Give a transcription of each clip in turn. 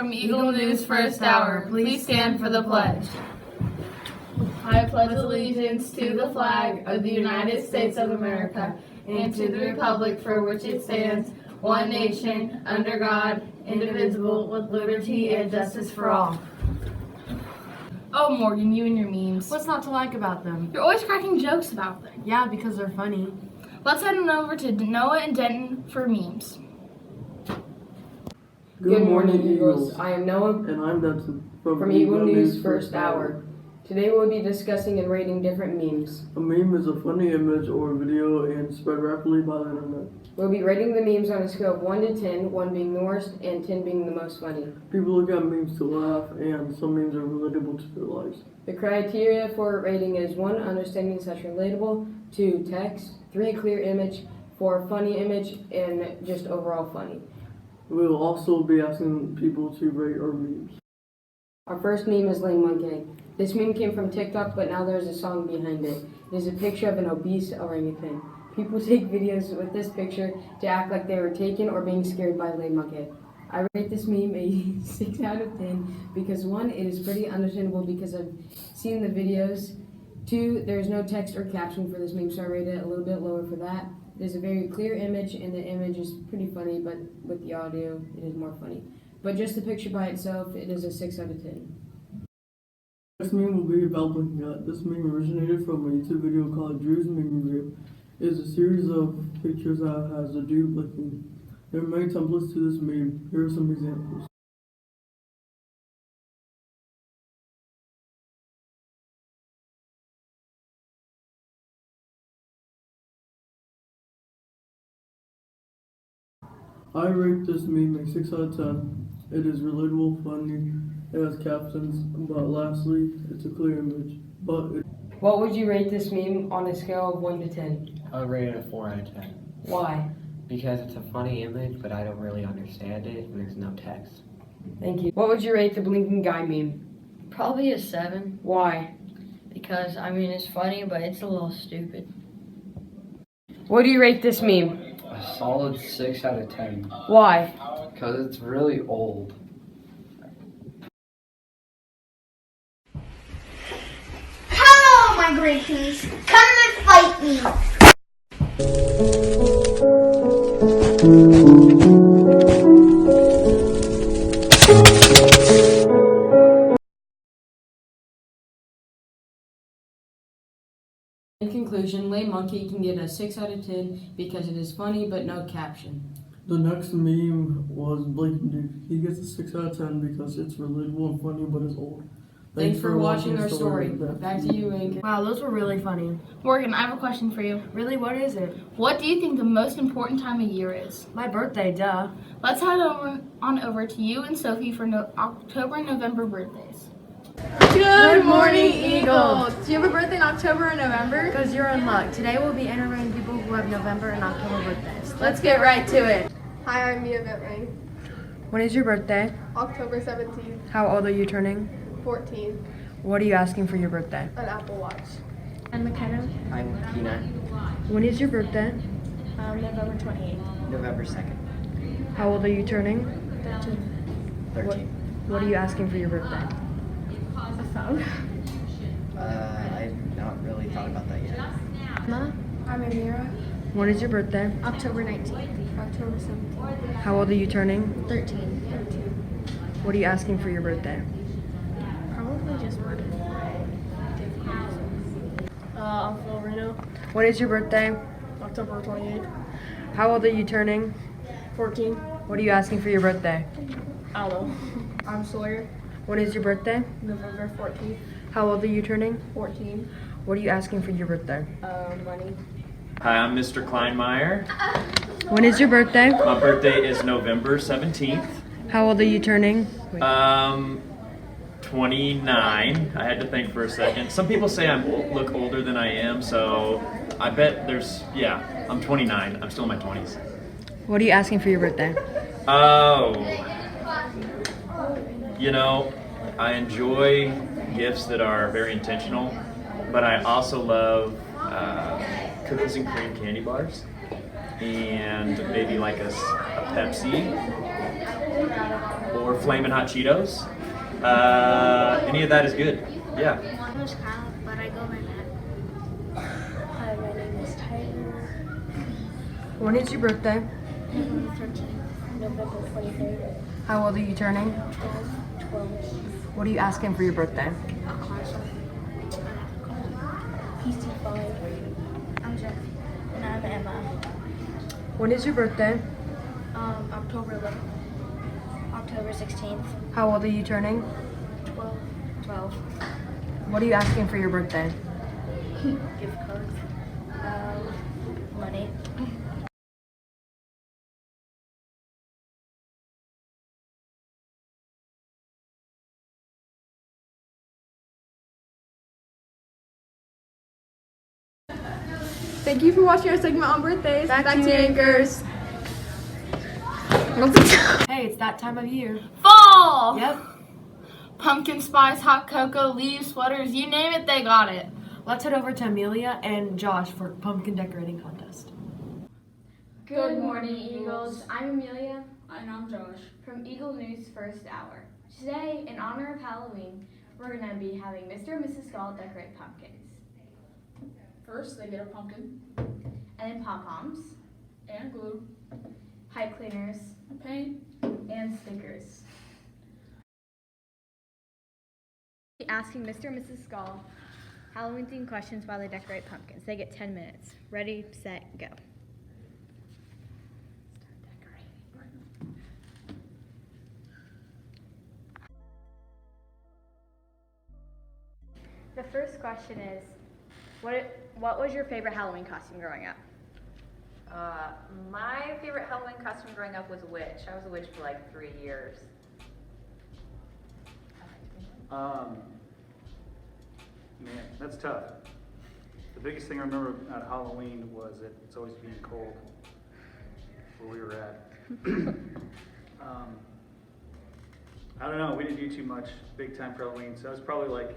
From Eagle News First Hour, please stand for the pledge. I pledge allegiance to the flag of the United States of America and to the republic for which it stands, one nation, under God, indivisible, with liberty and justice for all. Oh, Morgan, you and your memes. What's not to like about them? You're always cracking jokes about them. Yeah, because they're funny. Let's head on over to Noah and Denton for memes. Good morning, Eagles. I am Noah And I'm Denton from Eagle News First Hour. Today we'll be discussing and rating different memes. A meme is a funny image or video and spread rapidly by the internet. We'll be rating the memes on a scale of 1 to 10, 1 being the worst and 10 being the most funny. People look at memes to laugh, and some memes are relatable to their lives. The criteria for rating is 1, understanding / relatable, 2, text, 3, clear image, 4, funny image, and just overall funny. We will also be asking people to rate our memes. Our first meme is Lame Monkey. This meme came from TikTok, but now there's a song behind it. It is a picture of an obese orangutan. People take videos with this picture to act like they were taken or being scared by Lame Monkey. I rate this meme a 6 out of 10 because 1, it is pretty understandable because I've seen the videos. 2, there's no text or caption for this meme, so I rate it a little bit lower for that. There's a very clear image, and the image is pretty funny, but with the audio, it is more funny. But just the picture by itself, it is a 6 out of 10. This meme will be about blinking at. This meme originated from a YouTube video called Drew's Meme Review. It is a series of pictures that has a dude blinking. There are many templates to this meme. Here are some examples. I rate this meme a 6 out of 10. It is relatable, funny, it has captions, but lastly, it's a clear image. What would you rate this meme on a scale of 1 to 10? I would rate it a 4 out of 10. Why? Because it's a funny image, but I don't really understand it, and there's no text. Thank you. What would you rate the blinking guy meme? Probably a 7, Why? because I mean it's funny, but it's a little stupid. What do you rate this meme? A solid 6 out of 10. Why? Because it's really old. Hello, my Gracie's. Come and fight me. In conclusion, Lame Monkey can get a 6 out of 10 because it is funny but no caption. The next meme was Blinking Dude. He gets a 6 out of 10 because it's relatable and funny, but it's old. Thanks for watching our story. Back to you, Anchor. Wow, those were really funny. Morgan, I have a question for you. Really, what is it? What do you think the most important time of year is? My birthday, duh. Let's head on over to you and Sophie for October and November birthdays. Good morning, Eagles! Do you have a birthday in October or November? Because you're in luck. Today we'll be interviewing people who have November and October birthdays. Let's get right to it. Hi, I'm Mia Bentley. When is your birthday? October 17th, How old are you turning? 14, What are you asking for your birthday? an Apple Watch. I'm McKenna. I'm Kina, When is your birthday? November 28th. November 2nd, How old are you turning? 13. What are you asking for your birthday? A phone. I've not really thought about that yet. Emma. I'm Amira. When is your birthday? October 19th. October 17th. How old are you turning? 13. What are you asking for your birthday? Probably just one. I'm Phil Reno. When is your birthday? October 28th, How old are you turning? 14. What are you asking for your birthday? I don't know. I'm Sawyer. When is your birthday? November 14th, How old are you turning? 14. What are you asking for your birthday? Money. Hi, I'm Mr. Kleinmeyer. When is your birthday? My birthday is November 17th. How old are you turning? 29. I had to think for a second. Some people say I look older than I am, so I bet I'm 29. I'm still in my 20s. What are you asking for your birthday? Oh, I enjoy gifts that are very intentional, but I also love cookies and cream candy bars, and maybe like a Pepsi or Flamin' Hot Cheetos. Any of that is good. Yeah. My name is Kyle, but I go by Matt. Hi, my name is Tyler. When is your birthday? November 13th, November 23rd, How old are you turning? 12. What are you asking for your birthday? A console. PC5. I'm Jeff. And I'm Emma. When is your birthday? October 11th. October 16th. How old are you turning? 12. What are you asking for your birthday? Gift cards. Money. Thank you for watching our segment on birthdays. Back to you, anchors. Hey, it's that time of year. Fall! Yep. Pumpkin spice, hot cocoa, leaves, sweaters, you name it, they got it. Let's head over to Amelia and Josh for pumpkin decorating contest. Good morning, Eagles. I'm Amelia. And I'm Josh. From Eagle News First Hour. Today, in honor of Halloween, we're going to be having Mr. and Mrs. Skull decorate pumpkins. First, they get a pumpkin. And then pom-poms. And glue. Pipe cleaners. Paint. And stickers. Asking Mr. and Mrs. Skull Halloween themed questions while they decorate pumpkins. They get 10 minutes. Ready, set, go. The first question is, what was your favorite Halloween costume growing up? My favorite Halloween costume growing up was a witch. I was a witch for like 3 years. Man, that's tough. The biggest thing I remember at Halloween was that it's always being cold where we were at. I don't know, we didn't do too much big time for Halloween, so I was probably like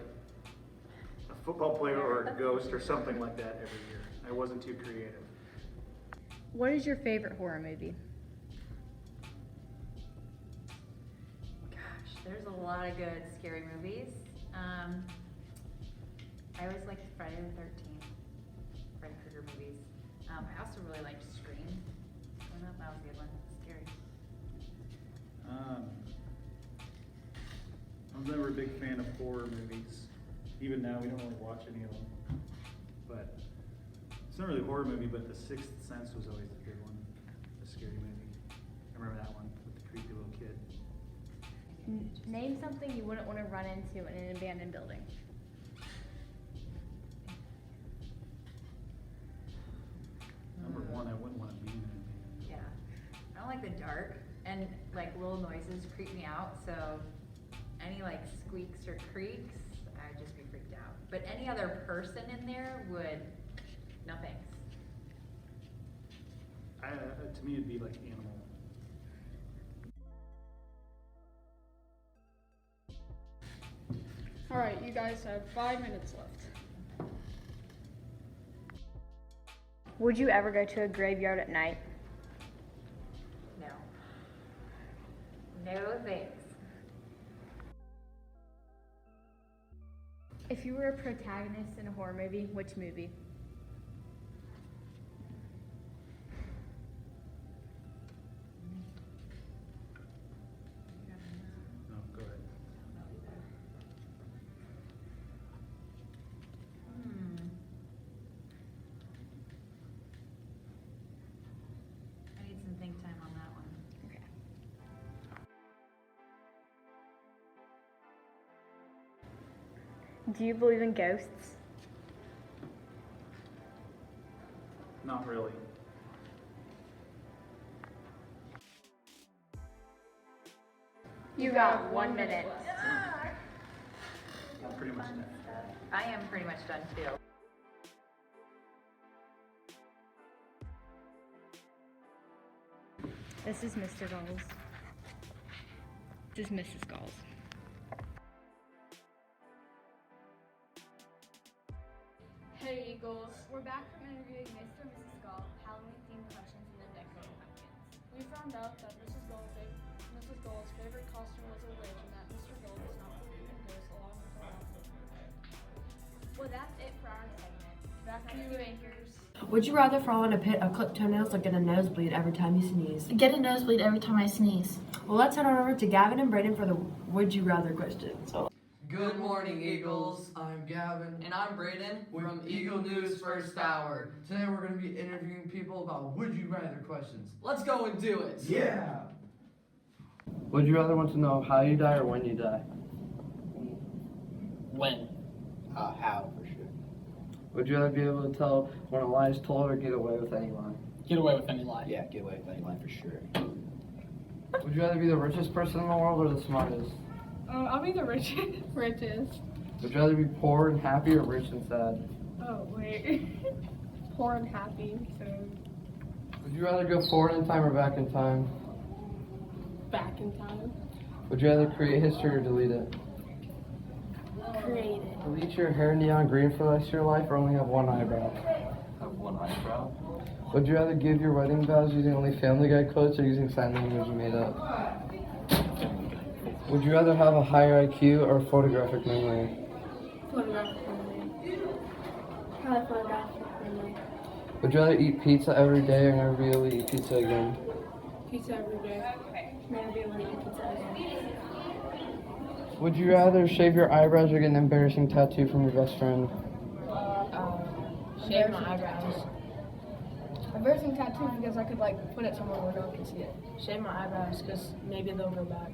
a football player or a ghost or something like that every year. I wasn't too creative. What is your favorite horror movie? Gosh, there's a lot of good scary movies. I always liked Friday the 13th, Freddy Krueger movies. I also really liked Scream. I don't know if that was a good one. Scary. I was never a big fan of horror movies. Even now, we don't really watch any of them. But it's not really a horror movie, but The Sixth Sense was always the good one. A scary movie. I remember that one with the creepy little kid. Name something you wouldn't want to run into in an abandoned building. Number one, I wouldn't want to be in it. Yeah. I don't like the dark, and like little noises creep me out, so any like squeaks or creaks, I'd just be freaked out. But any other person in there would, no thanks. To me, it'd be like animal. All right, you guys have 5 minutes left. Would you ever go to a graveyard at night? No. No thanks. If you were a protagonist in a horror movie, which movie? No, go ahead. I need some think time on that one. Okay. Do you believe in ghosts? Not really. You got 1 minute. I'm pretty much done. I am pretty much done too. This is Mr. Gulls. This is Mrs. Gulls. Hey, Eagles. We're back from interviewing Mr. and Mrs. Gull, Halloween themed questions and then decorating pumpkins. We found out that Mrs. Gull Mrs. Gold's favorite costume was a witch and that Mr. Gold does not believe in ghosts along with her outfit. Well, that's it for our segment. Back to you, anchors. Would you rather fall in a pit of clipped toenails or get a nosebleed every time you sneeze? Get a nosebleed every time I sneeze. Well, let's head on over to Gavin and Brayden for the Would You Rather questions. Good morning, Eagles. I'm Gavin. And I'm Brayden From Eagle News First Hour. Today we're going to be interviewing people about Would You Rather questions. Let's go and do it. Yeah! Would you rather want to know how you die or when you die? When? How, for sure. Would you rather be able to tell when a lie is told or get away with any lie? Get away with any lie. Yeah, get away with any lie for sure. Would you rather be the richest person in the world or the smartest? I'll be the richest. Would you rather be poor and happy or rich and sad? Oh, wait. Poor and happy, so Would you rather go forward in time or back in time? back in time. Would you rather create history or delete it? Create it. Bleach your hair neon green for the rest of your life or only have one eyebrow? Have one eyebrow. Would you rather give your wedding vows using only Family Guy quotes or using sign language you made up? Would you rather have a higher IQ or photographic memory? Photographic memory. Probably photographic memory. Would you rather eat pizza every day or never be able to eat pizza again? Pizza every day. Never be able to eat pizza again. Would you rather shave your eyebrows or get an embarrassing tattoo from your best friend? Shave my eyebrows. Embarrassing tattoo because I could put it somewhere where no one can see it. Shave my eyebrows because maybe they'll go back.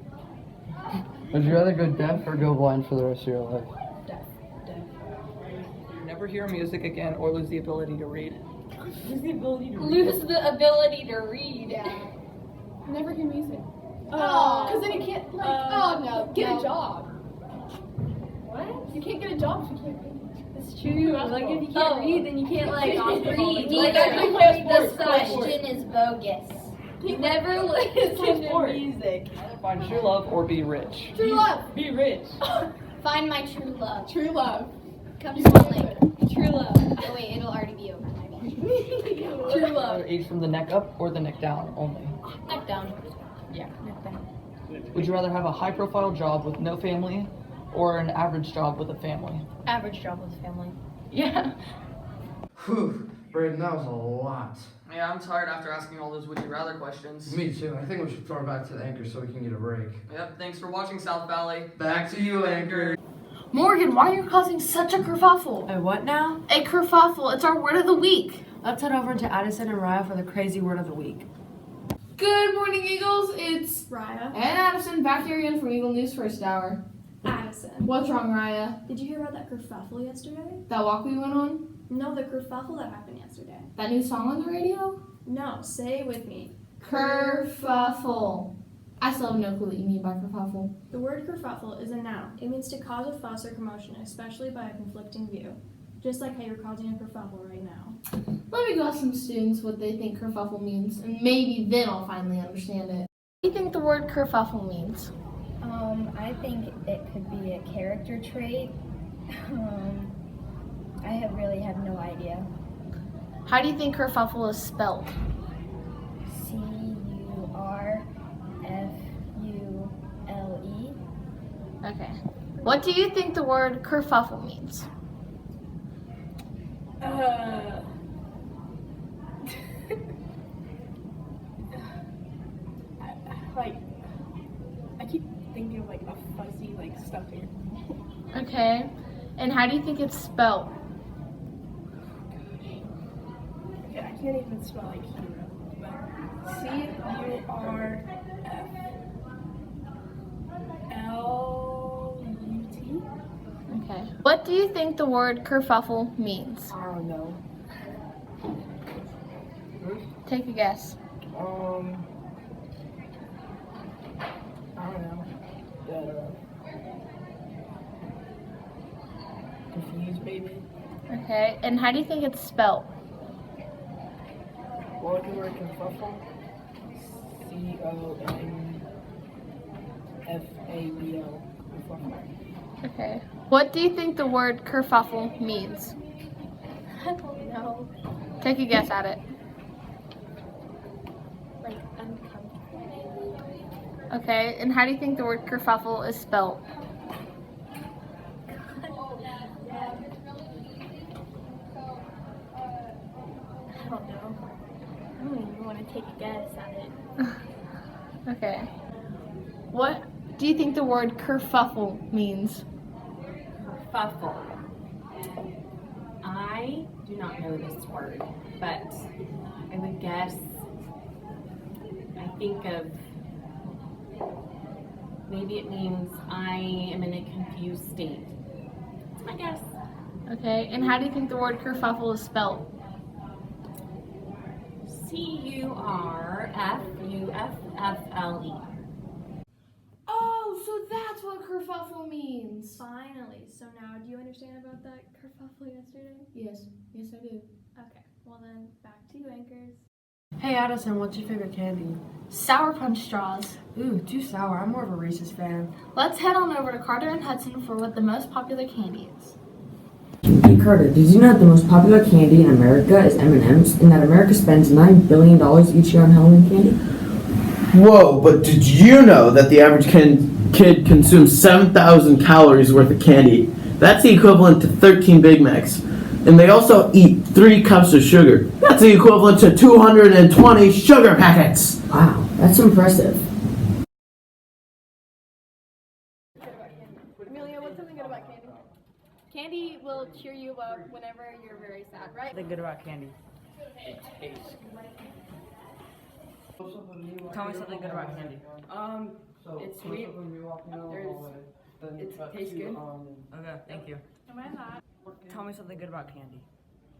Would you rather go deaf or go blind for the rest of your life? Deaf. Never hear music again or lose the ability to read. Lose the ability to read. Yeah. Never hear music. Oh. Because then you can't, get a job. What? You can't get a job if you can't read. It's true. Like if you can't read, then you can't read. This question is bogus. Never listen to music. Find true love or be rich. True love. Be rich. Find my true love. True love. Come soon later. True love. Oh wait, it'll already be over. True love. Age from the neck up or the neck down only. Neck down. Yeah, neck down. Would you rather have a high-profile job with no family or an average job with a family? Average job with family. Yeah. Whew, Brayden, that was a lot. Yeah, I'm tired after asking all those would you rather questions. Me too. I think we should throw it back to the anchor so we can get a break. Yep, thanks for watching South Valley. Back to you, anchor. Morgan, why are you causing such a kerfuffle? A what now? A kerfuffle. It's our word of the week. Let's head over to Addison and Raya for the crazy word of the week. Good morning, Eagles. It's Raya. and Addison back here again from Eagle News First Hour. Addison, What's wrong, Raya? did you hear about that kerfuffle yesterday? That walk we went on? No, the kerfuffle that happened yesterday. That new song on the radio? No, say it with me. Kerfuffle. I still have no clue what you mean by kerfuffle. The word kerfuffle is a noun. It means to cause a fuss or commotion, especially by a conflicting view. Just like how you're causing a kerfuffle right now. Let me go ask some students what they think kerfuffle means, and maybe then I'll finally understand it. What do you think the word kerfuffle means? I think it could be a character trait. I really have no idea. How do you think kerfuffle is spelled? C-U-R-F-U-L-E. Okay. What do you think the word kerfuffle means? I keep thinking of a fuzzy stuffing. Okay. And how do you think it's spelled? Okay, I can't even spell hero. But C-U-R-F-L-U-T. Okay. What do you think the word kerfuffle means? I don't know. Take a guess. I don't know. Confused, maybe. Okay. And how do you think it's spelled? What was the word kerfuffle? C-O-N-F-A-B-L. Okay. What do you think the word kerfuffle means? I don't know. Take a guess at it. Uncomfortable, maybe? Okay, and how do you think the word kerfuffle is spelled? I don't know. I don't even want to take a guess at it. Okay. What do you think the word kerfuffle means? Kerfuffle. I do not know this word, but I would guess, I think of, maybe it means I am in a confused state. That's my guess. Okay, and how do you think the word kerfuffle is spelled? Curfuffle. Oh, so that's what kerfuffle means. Finally. So now, do you understand about that kerfuffle yesterday? Yes, I do. Okay. Well then, back to you, anchors. Hey Addison, what's your favorite candy? Sour Punch straws. Ooh, too sour. I'm more of a Reese's fan. Let's head on over to Carter and Hudson for what the most popular candy is. Hey Carter, did you know that the most popular candy in America is M&M's, and that America spends $9 billion each year on Halloween candy? Whoa, but did you know that the average kid consumes 7,000 calories worth of candy? That's the equivalent to 13 Big Macs. And they also eat 3 cups of sugar. That's the equivalent to 220 sugar packets. Wow, that's impressive. Amelia, what's something good about candy? Candy will cheer you up whenever you're very sad, right? Something good about candy. It tastes Tell me something good about candy. It's sweet. It tastes good. Okay, thank you. Am I not? Tell me something good about candy.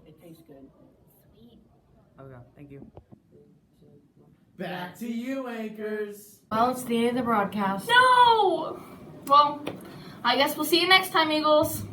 It tastes good. Sweet. Okay, thank you. Back to you, anchors. Well, it's the end of the broadcast. No! Well, I guess we'll see you next time, Eagles.